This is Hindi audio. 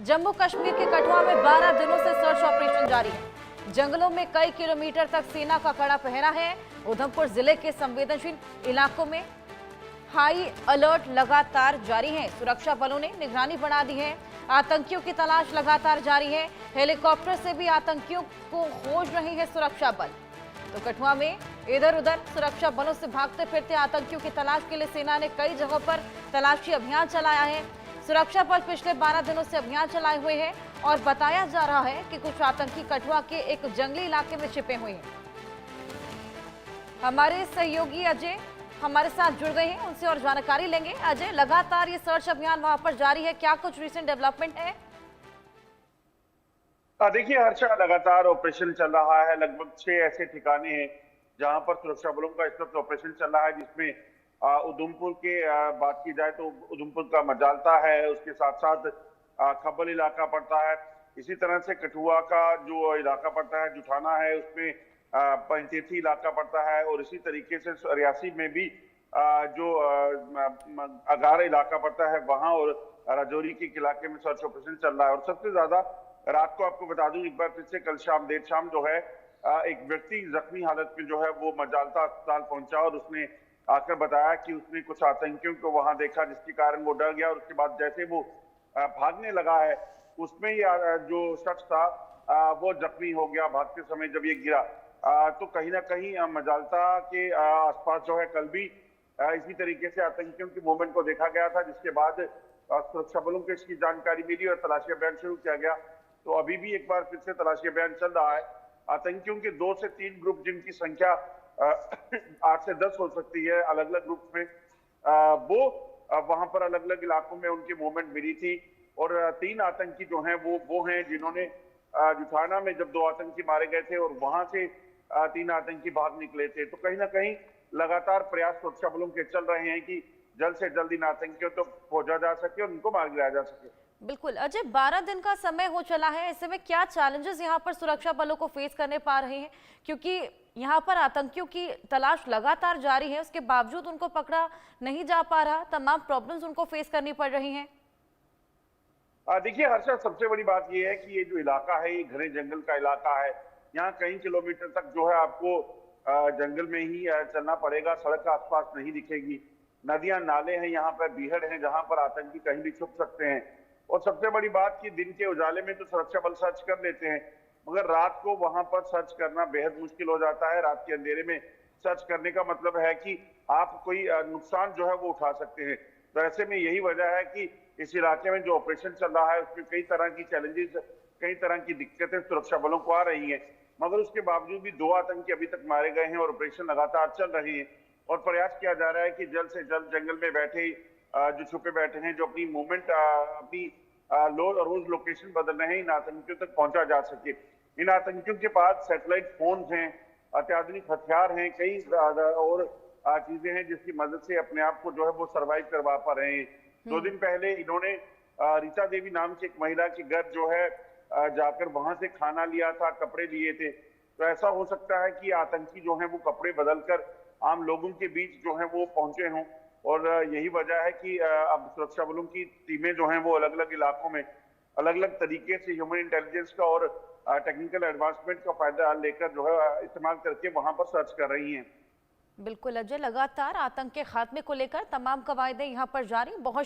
जम्मू कश्मीर के कठुआ में 12 दिनों से सर्च ऑपरेशन जारी है। जंगलों में कई किलोमीटर तक सेना का कड़ा पहरा है। उधमपुर जिले के संवेदनशील इलाकों में हाई अलर्ट लगातार जारी है। सुरक्षा बलों ने निगरानी बढ़ा दी है। आतंकियों की तलाश लगातार जारी है। हेलीकॉप्टर से भी आतंकियों को खोज रहे हैं सुरक्षा बल। तो कठुआ में इधर उधर सुरक्षा बलों से भागते फिरते आतंकियों की तलाश के लिए सेना ने कई जगहों पर तलाशी अभियान चलाया है। सुरक्षा बल पिछले 12 दिनों से अभियान चलाए हुए हैं और बताया जा रहा है कि कुछ आतंकी कठुआ के एक जंगली इलाके में छिपे हुए हैं। हमारे सहयोगी अजय हमारे साथ जुड़ गए हैं, उनसे और जानकारी लेंगे। अजय, लगातार ये सर्च अभियान वहां पर जारी है, क्या कुछ रिसेंट डेवलपमेंट है? देखिए हर्षा, लगातार ऑपरेशन चल रहा है। लगभग 6 ऐसे ठिकाने हैं जहां पर सुरक्षा बलों का इस वक्त ऑपरेशन चल रहा है, जिसमें उधमपुर के बात की जाए तो उधमपुर का मजालता है, उसके साथ साथ खब्बल इलाका पड़ता है। इसी तरह से कठुआ का जो इलाका पड़ता है, जुठाना है, उसमें पंचेती इलाका पड़ता है, और इसी तरीके से रियासी में भी जो अगार इलाका पड़ता है वहां, और राजौरी के इलाके में सर्च ऑपरेशन चल रहा है। और सबसे ज्यादा रात को आपको बता दूं, एक बार फिर से कल शाम देर शाम जो है एक व्यक्ति जख्मी हालत में जो है वो मजालता अस्पताल पहुंचा, और उसने आकर बताया कि उसने कुछ आतंकियों को वहां देखा, जिसके कारण वो डर गया। और उसके बाद जैसे वो भागने लगा है, उसमें ये जो शख्स था वो जख्मी हो गया भागते समय जब ये गिरा। तो कहीं ना कहीं मजालता के आसपास जो है कल भी इसी तरीके से आतंकियों की मूवमेंट को देखा गया था, जिसके बाद सुरक्षा बलों को इसकी जानकारी मिली और तलाशी अभियान शुरू किया गया। तो अभी भी एक बार फिर से तलाशी अभियान चल रहा है। आतंकियों के 2 से 3 ग्रुप, जिनकी संख्या 8 से 10 हो सकती है अलग अलग ग्रुप में, वो वहां पर अलग अलग इलाकों में उनकी मूवमेंट मिली थी। और 3 आतंकी जो हैं वो हैं जिन्होंने जुठाना में जब 2 आतंकी मारे गए थे और वहां से 3 आतंकी भाग निकले थे। तो कहीं ना कहीं लगातार प्रयास सुरक्षा बलों के चल रहे हैं कि जल्द से जल्द इन आतंकियों तक पहुंचा जा सके और उनको मार गिराया जा सके। बिल्कुल अजय, 12 दिन का समय हो चला है, ऐसे में क्या चैलेंजेस यहाँ पर सुरक्षा बलों को फेस करने पा रहे हैं? क्योंकि यहाँ पर आतंकियों की तलाश लगातार जारी है, उसके बावजूद उनको पकड़ा नहीं जा पा रहा, तमाम प्रॉब्लम्स उनको फेस करनी पड़ रही हैं। देखिए हर्षा, सबसे बड़ी बात यह है कि ये जो इलाका है ये घने जंगल का इलाका है। यहाँ कई किलोमीटर तक जो है आपको जंगल में ही चलना पड़ेगा, सड़क आसपास नहीं दिखेगी। नदियां नाले हैं, यहाँ पर बीहड़ हैं जहां पर आतंकी कहीं भी छुप सकते हैं। और सबसे बड़ी बात कि दिन के उजाले में तो सुरक्षा बल सर्च कर लेते हैं, मगर रात को वहां पर सर्च करना बेहद मुश्किल हो जाता है। रात के अंधेरे में सर्च करने का मतलब है कि आप कोई नुकसान जो है वो उठा सकते हैं। तो ऐसे में यही वजह है कि इस इलाके में जो ऑपरेशन चल रहा है उसमें कई तरह की चैलेंजेस, कई तरह की दिक्कतें सुरक्षा बलों को आ रही हैं। मगर उसके बावजूद भी 2 आतंकी अभी तक मारे गए हैं और ऑपरेशन लगातार चल रही है। और प्रयास किया जा रहा है कि जल्द से जल्द जंगल में बैठे जो छुपे बैठे हैं, जो अपनी मूवमेंट अपनी रोज लोकेशन बदल रहे हैं, इन आतंकियों तक पहुंचा जा सके। इन आतंकियों के पास सैटेलाइट फोन हैं, अत्याधुनिक हथियार हैं, कई और चीजें हैं जिसकी मदद से अपने आप को जो है वो सर्वाइव करवा पा रहे हैं। 2 दिन पहले इन्होंने रीता देवी नाम की एक महिला के घर जो है जाकर वहां से खाना लिया था, कपड़े लिए थे। तो ऐसा हो सकता है कि आतंकी जो है वो कपड़े बदलकर आम लोगों के बीच जो है वो पहुंचे हों। और यही वजह है कि अब सुरक्षा बलों की टीमें जो हैं वो अलग अलग इलाकों में अलग अलग तरीके से ह्यूमन इंटेलिजेंस का और टेक्निकल एडवांसमेंट का फायदा लेकर जो है इस्तेमाल करके वहां पर सर्च कर रही हैं। बिल्कुल अजय, लगातार आतंक के खात्मे को लेकर तमाम कवायदे यहाँ पर जारी। बहुत